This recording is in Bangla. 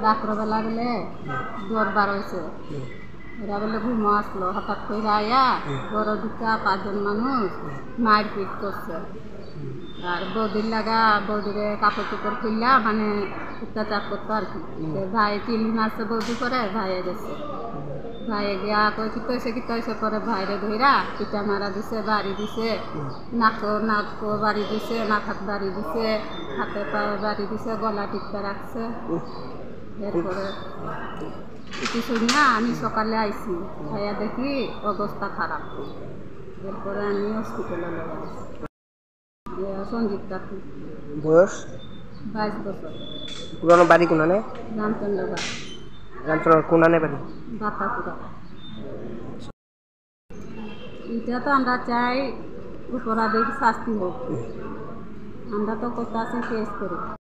রাত্রবেলা বলে দরবার হয়েছে, এরা বলে ঘুমো আসলো, হঠাৎ করে আয়া বড় ঢুকা 5 জন মানুষ মারপিট করছে। আর বৌদির লাগা বৌদিরে কাপড় চোপড় খুললা মানে অত্যাচার করতো আর কি। ভাই চিলি মারছে বৌদি করে, ভাইয়ে গেছে, ভাইয়ে গিয়া কই কিতা হয়েছে পরে ভাইরে ধইরা পিঠা মারা দিছে, বাড়ি দিছে, নাক বাড়ি দিছে, মাথাত বাড়ি দিছে, হাতে পায়ে বাড়ি দিছে, গলা টিপতে রাখছে। এরপরে কিছু না আমি সকালে আইছি, ভাইয়া দেখি অবস্থা খারাপ। এরপরে আমি হসপিটালে লয়ে আসছি। সঞ্জিত কাকু, বয়স 22 বছর। পুরানো বাড়ি কোনানে? রামচন্দ্র বাড়ি, রামচন্দ্র কোনানে বাড়ি? বাতাপুরা। এটা তো আমরা চাই অপরাধীর শাস্তি হোক, আমরা তো করতে আছি কেস করে।